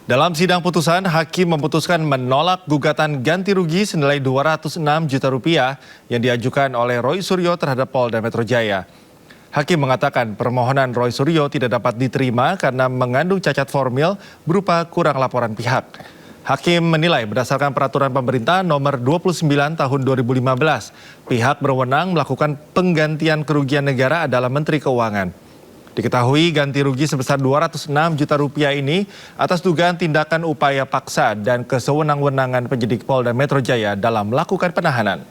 Dalam sidang putusan, hakim memutuskan menolak gugatan ganti rugi senilai 206 juta rupiah yang diajukan oleh Roy Suryo terhadap Polda Metro Jaya. Hakim mengatakan permohonan Roy Suryo tidak dapat diterima karena mengandung cacat formil berupa kurang laporan pihak. Hakim menilai berdasarkan peraturan pemerintah nomor 29 tahun 2015, pihak berwenang melakukan penggantian kerugian negara adalah Menteri Keuangan. Diketahui ganti rugi sebesar 206 juta rupiah ini atas dugaan tindakan upaya paksa dan kesewenang-wenangan penyidik Polda Metro Jaya dalam melakukan penahanan.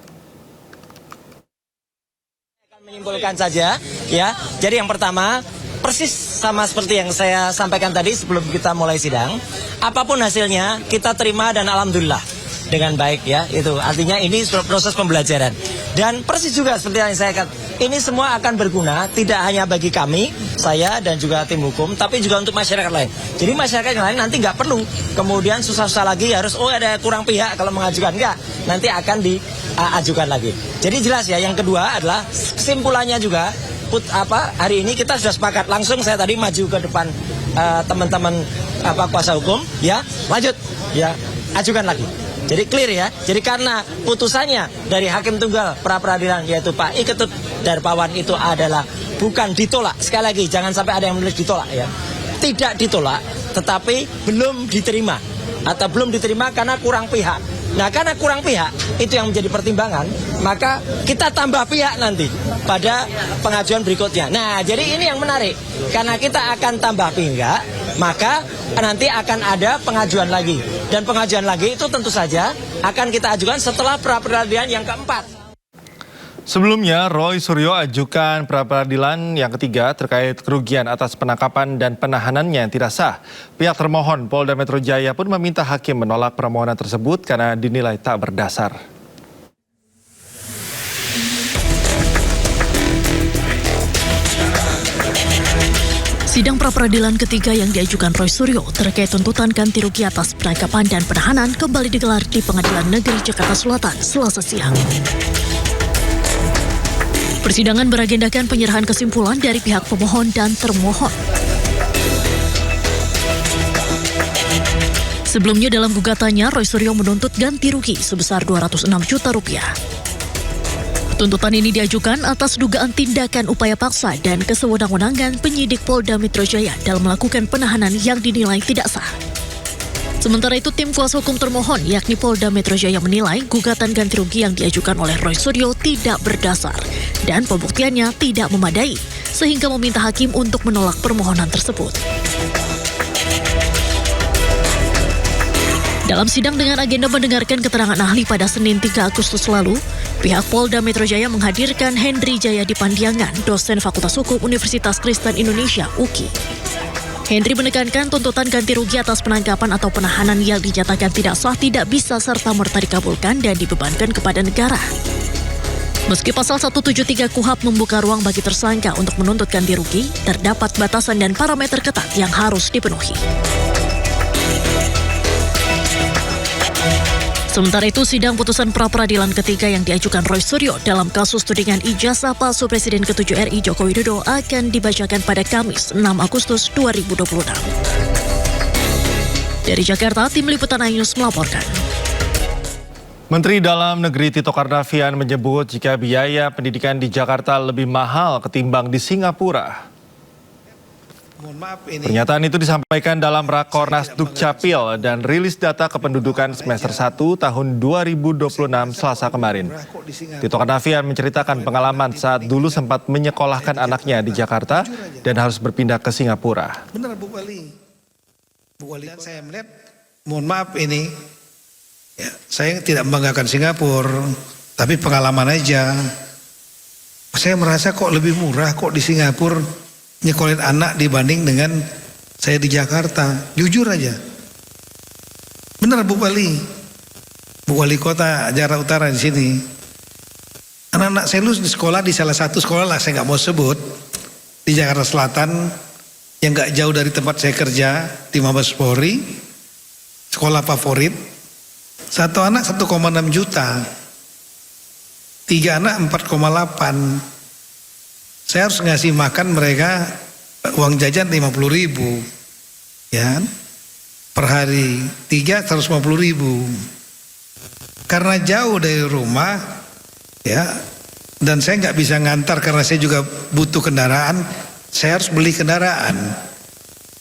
Akan menyimpulkan saja, ya. Jadi yang pertama, persis sama seperti yang saya sampaikan tadi sebelum kita mulai sidang. Apapun hasilnya kita terima dan alhamdulillah dengan baik, ya. Itu artinya ini proses pembelajaran. Dan persis juga seperti yang saya katakan, ini semua akan berguna tidak hanya bagi kami, saya dan juga tim hukum, tapi juga untuk masyarakat lain. Jadi masyarakat yang lain nanti nggak perlu kemudian susah-susah lagi harus ada kurang pihak kalau mengajukan, enggak, nanti akan diajukan lagi. Jadi jelas ya. Yang kedua adalah kesimpulannya juga hari ini kita sudah sepakat, langsung saya tadi maju ke depan teman-teman kuasa hukum, ya, lanjut, ya, ajukan lagi. Jadi clear ya. Jadi karena putusannya dari Hakim Tunggal pra peradilan yaitu Pak Iketut Darpawan itu adalah bukan ditolak. Sekali lagi jangan sampai ada yang menulis ditolak, ya. Tidak ditolak, tetapi belum diterima atau belum diterima karena kurang pihak. Nah, karena kurang pihak itu yang menjadi pertimbangan, maka kita tambah pihak nanti pada pengajuan berikutnya. Nah, jadi ini yang menarik. Karena kita akan tambah pihak, maka nanti akan ada pengajuan lagi. Dan pengajuan lagi itu tentu saja akan kita ajukan setelah pra-peradilan yang keempat. Sebelumnya, Roy Suryo ajukan pra-peradilan yang ketiga terkait kerugian atas penangkapan dan penahanannya yang tidak sah. Pihak termohon Polda Metro Jaya pun meminta hakim menolak permohonan tersebut karena dinilai tak berdasar. Sidang pra-peradilan ketiga yang diajukan Roy Suryo terkait tuntutan ganti rugi atas penangkapan dan penahanan kembali digelar di Pengadilan Negeri Jakarta Selatan, Selasa siang. Persidangan beragendakan penyerahan kesimpulan dari pihak pemohon dan termohon. Sebelumnya dalam gugatannya, Roy Suryo menuntut ganti rugi sebesar 206 juta rupiah. Tuntutan ini diajukan atas dugaan tindakan upaya paksa dan kesewenang-wenangan penyidik Polda Metro Jaya dalam melakukan penahanan yang dinilai tidak sah. Sementara itu, tim kuasa hukum termohon yakni Polda Metro Jaya menilai gugatan ganti rugi yang diajukan oleh Roy Suryo tidak berdasar dan pembuktiannya tidak memadai, sehingga meminta hakim untuk menolak permohonan tersebut. Dalam sidang dengan agenda mendengarkan keterangan ahli pada Senin 3 Agustus lalu, pihak Polda Metro Jaya menghadirkan Hendri Jayadi Pandiangan, dosen Fakultas Hukum Universitas Kristen Indonesia (UKI). Hendri menekankan tuntutan ganti rugi atas penangkapan atau penahanan yang dinyatakan tidak sah tidak bisa serta-merta dikabulkan dan dibebankan kepada negara. Meski pasal 173 KUHP membuka ruang bagi tersangka untuk menuntut ganti rugi, terdapat batasan dan parameter ketat yang harus dipenuhi. Sementara itu, sidang putusan pra-peradilan ketiga yang diajukan Roy Suryo dalam kasus tudingan ijazah palsu Presiden ke-7 RI Joko Widodo akan dibacakan pada Kamis 6 Agustus 2026. Dari Jakarta, tim liputan iNews melaporkan. Menteri Dalam Negeri Tito Karnavian menyebut jika biaya pendidikan di Jakarta lebih mahal ketimbang di Singapura. Pernyataan itu disampaikan dalam Rakornas Dukcapil dan rilis data kependudukan semester 1 tahun 2026 Selasa kemarin. Tito Karnavian menceritakan pengalaman saat dulu sempat menyekolahkan anaknya di Jakarta dan harus berpindah ke Singapura. Benar Bu Wali. Bu Wali, saya melihat, mohon maaf ini, ya, saya tidak membanggakan Singapura, tapi pengalaman aja. Saya merasa kok lebih murah kok di Singapura nyekolahin anak dibanding dengan saya di Jakarta. Jujur aja. Benar Bu Wali. Bu Wali Kota Jakarta Utara di sini. Anak-anak saya lulus di sekolah di salah satu sekolah lah, saya nggak mau sebut, di Jakarta Selatan yang nggak jauh dari tempat saya kerja di Mabes Polri. Sekolah favorit. Satu anak 1,6 juta. 3 anak 4,8. Saya harus ngasih makan mereka uang jajan 50.000, ya. per hari 150.000. Karena jauh dari rumah, ya, dan saya nggak bisa ngantar karena saya juga butuh kendaraan. Saya harus beli kendaraan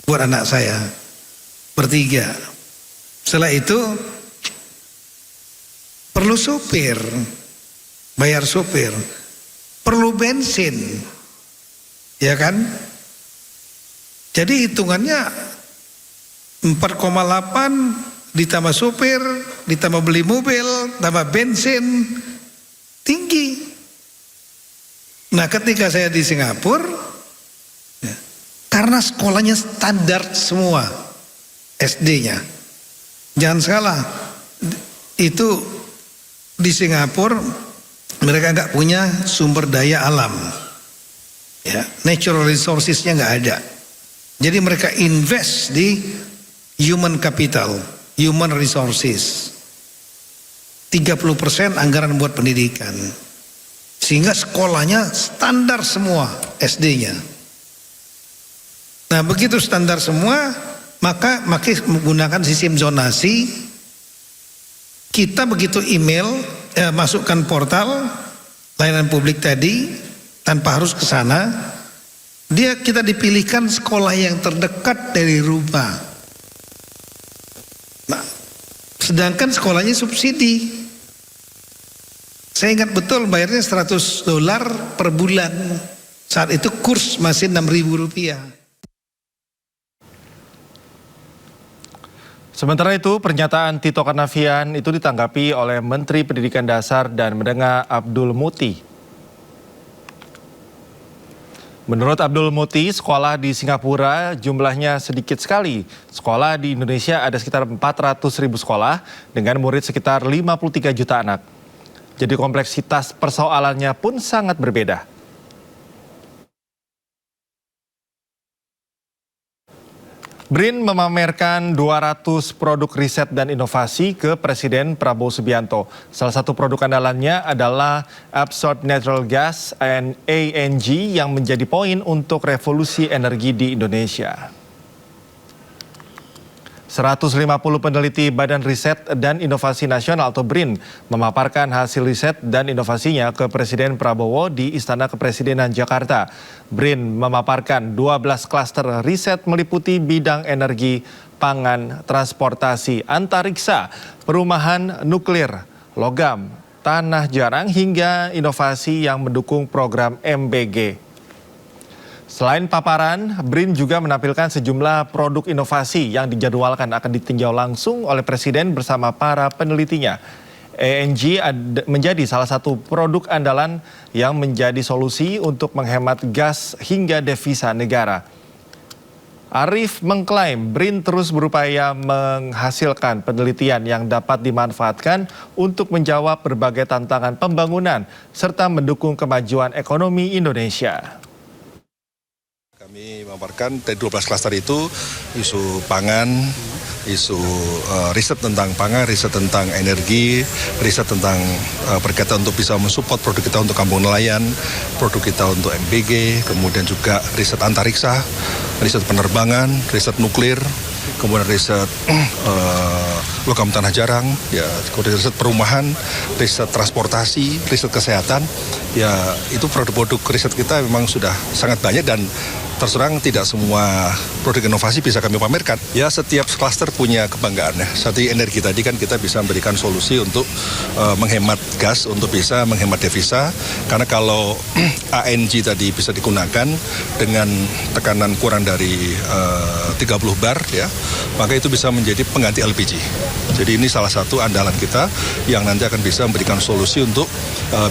buat anak saya bertiga. Setelah itu perlu supir, bayar supir, perlu bensin, ya kan? Jadi hitungannya 4,8 ditambah supir, ditambah beli mobil, tambah bensin, tinggi. Nah, ketika saya di Singapura, ya, karena sekolahnya standar semua SD-nya, jangan salah, itu di Singapura mereka nggak punya sumber daya alam, ya, natural resources-nya nggak ada. Jadi mereka invest di human capital, human resources. 30% anggaran buat pendidikan. Sehingga sekolahnya standar semua SD-nya. Nah, begitu standar semua, maka menggunakan sistem zonasi. Kita begitu email, masukkan portal layanan publik tadi, tanpa harus ke sana, kita dipilihkan sekolah yang terdekat dari rumah. Nah, sedangkan sekolahnya subsidi. Saya ingat betul bayarnya $100 per bulan. Saat itu kurs masih Rp6.000. Sementara itu, pernyataan Tito Karnavian itu ditanggapi oleh Menteri Pendidikan Dasar dan Menengah Abdul Muti. Menurut Abdul Muti, sekolah di Singapura jumlahnya sedikit sekali. Sekolah di Indonesia ada sekitar 400.000 sekolah dengan murid sekitar 53 juta anak. Jadi kompleksitas persoalannya pun sangat berbeda. BRIN memamerkan 200 produk riset dan inovasi ke Presiden Prabowo Subianto. Salah satu produk andalannya adalah Absorbed Natural Gas (ANG) yang menjadi poin untuk revolusi energi di Indonesia. 150 peneliti Badan Riset dan Inovasi Nasional atau BRIN memaparkan hasil riset dan inovasinya ke Presiden Prabowo di Istana Kepresidenan Jakarta. BRIN memaparkan 12 klaster riset meliputi bidang energi, pangan, transportasi, antariksa, perumahan nuklir, logam, tanah jarang hingga inovasi yang mendukung program MBG. Selain paparan, BRIN juga menampilkan sejumlah produk inovasi yang dijadwalkan akan ditinjau langsung oleh Presiden bersama para penelitinya. ANG menjadi salah satu produk andalan yang menjadi solusi untuk menghemat gas hingga devisa negara. Arief mengklaim BRIN terus berupaya menghasilkan penelitian yang dapat dimanfaatkan untuk menjawab berbagai tantangan pembangunan serta mendukung kemajuan ekonomi Indonesia. Kami memaparkan dari 12 klaster itu isu pangan, isu riset tentang pangan, riset tentang energi, riset tentang berkaitan untuk bisa mensupport produk kita untuk kampung nelayan, produk kita untuk MBG, kemudian juga riset antariksa, riset penerbangan, riset nuklir, kemudian riset logam tanah jarang, ya, kemudian riset perumahan, riset transportasi, riset kesehatan, ya itu produk-produk riset kita memang sudah sangat banyak dan terus terang tidak semua produk inovasi bisa kami pamerkan. Ya setiap klaster punya kebanggaannya. Seperti energi tadi kan kita bisa memberikan solusi untuk menghemat gas, untuk bisa menghemat devisa. Karena kalau ANG tadi bisa digunakan dengan tekanan kurang dari 30 bar, ya, maka itu bisa menjadi pengganti LPG. Jadi ini salah satu andalan kita yang nanti akan bisa memberikan solusi untuk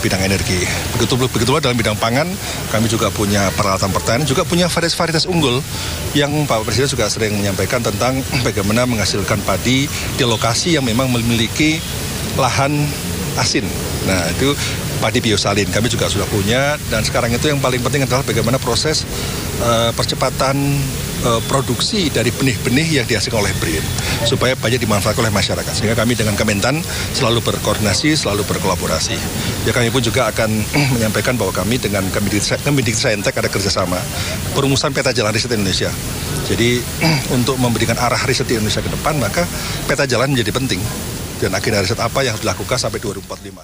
bidang energi. Begitulah dalam bidang pangan, kami juga punya peralatan pertanian, juga punya varietas unggul yang Pak Presiden juga sering menyampaikan tentang bagaimana menghasilkan padi di lokasi yang memang memiliki lahan asin. Nah, itu padi biosalin kami juga sudah punya dan sekarang itu yang paling penting adalah bagaimana proses percepatan produksi dari benih-benih yang dihasilkan oleh BRIN supaya banyak dimanfaatkan oleh masyarakat. Sehingga kami dengan Kementan selalu berkoordinasi, selalu berkolaborasi. Ya kami pun juga akan menyampaikan bahwa kami dengan Kemendikbudristek ada kerjasama perumusan peta jalan riset Indonesia. Jadi untuk memberikan arah riset di Indonesia ke depan, maka peta jalan menjadi penting. Dan agenda riset apa yang harus dilakukan sampai 2045.